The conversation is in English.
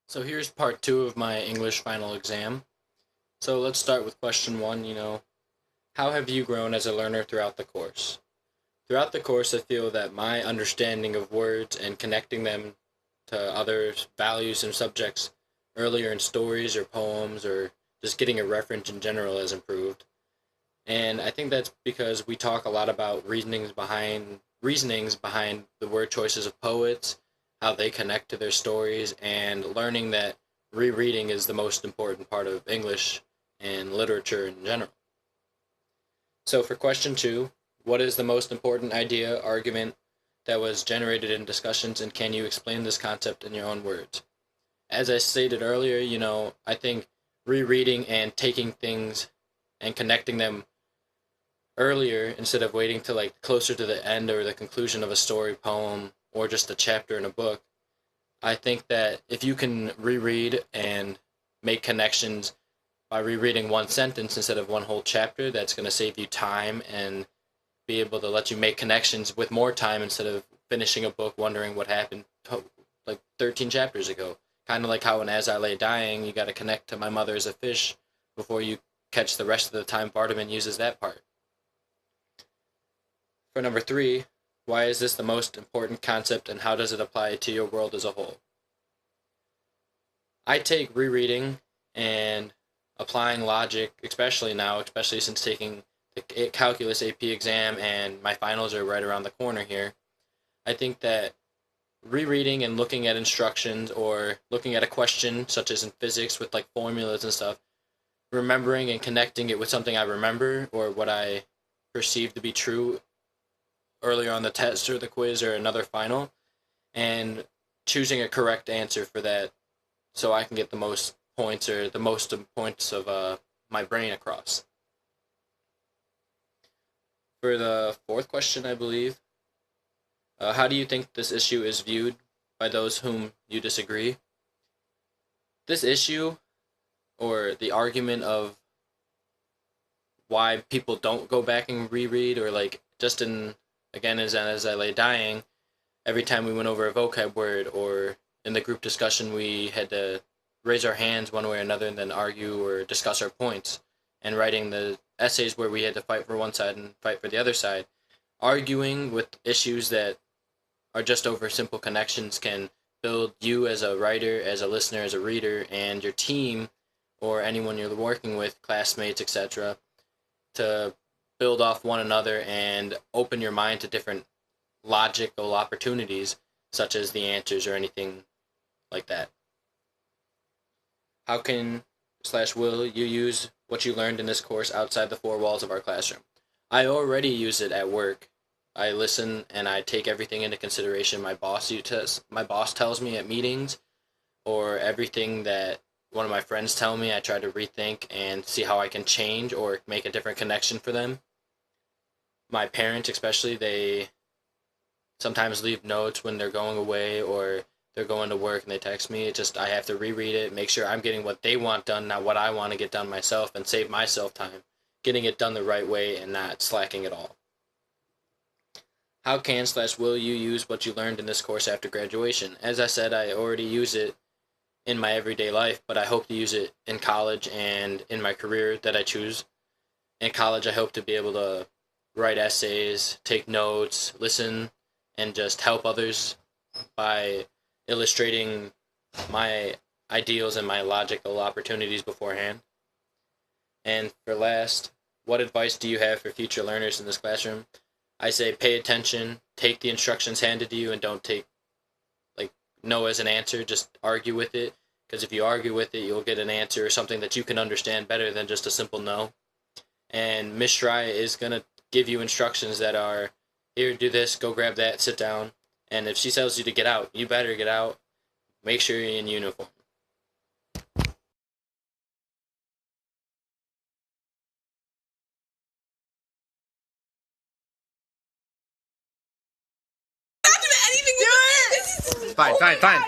So here's part two of my English final exam. So let's start with question one, how have you grown as a learner throughout the course? Throughout the course, I feel that my understanding of words and connecting them to others' values and subjects earlier in stories or poems or just getting a reference in general has improved. And I think that's because we talk a lot about reasonings behind the word choices of poets, how they connect to their stories, and learning that rereading is the most important part of English and literature in general. So for question two, what is the most important idea, argument that was generated in discussions, and can you explain this concept in your own words? As I stated earlier, I think rereading and taking things and connecting them earlier instead of waiting till like closer to the end or the conclusion of a story, poem, or just a chapter in a book. I think that if you can reread and make connections by rereading one sentence instead of one whole chapter, that's going to save you time and be able to let you make connections with more time instead of finishing a book wondering what happened like 13 chapters ago. Kind of like how in As I Lay Dying, you got to connect to my mother as a fish before you catch the rest of the time Bartman uses that part. For number three, why is this the most important concept and how does it apply to your world as a whole? I take rereading and applying logic, especially now, especially since taking the calculus AP exam and my finals are right around the corner here. I think that rereading and looking at instructions or looking at a question, such as in physics with like formulas and stuff, remembering and connecting it with something I remember or what I perceive to be true earlier on the test or the quiz or another final, and choosing a correct answer for that so I can get the most points or the most points of my brain across. For the fourth question, I believe, how do you think this issue is viewed by those whom you disagree? This issue, or the argument of why people don't go back and reread, or like just in, again, as I lay dying, every time we went over a vocab word or in the group discussion, we had to raise our hands one way or another and then argue or discuss our points. And writing the essays where we had to fight for one side and fight for the other side. Arguing with issues that are just over simple connections can build you as a writer, as a listener, as a reader, and your team or anyone you're working with, classmates, etc., to build off one another and open your mind to different logical opportunities, such as the answers or anything like that. How can / will you use what you learned in this course outside the four walls of our classroom? I already use it at work. I listen and I take everything into consideration my boss tells me at meetings, or everything that one of my friends tell me. I try to rethink and see how I can change or make a different connection for them. My parents especially, they sometimes leave notes when they're going away or they're going to work and they text me. It just, I have to reread it, make sure I'm getting what they want done, not what I want to get done myself, and save myself time getting it done the right way and not slacking at all. How can / will you use what you learned in this course after graduation? As I said, I already use it in my everyday life, but I hope to use it in college and in my career that I choose. In college, I hope to be able to write essays, take notes, listen, and just help others by illustrating my ideals and my logical opportunities beforehand. And for last, what advice do you have for future learners in this classroom? I say pay attention, take the instructions handed to you, and don't take like no as an answer, just argue with it. Because if you argue with it, you'll get an answer or something that you can understand better than just a simple no. And Miss Shry is going to give you instructions that are, here, do this, go grab that, sit down. And if she tells you to get out, you better get out. Make sure you're in uniform. Fine, fine, fine.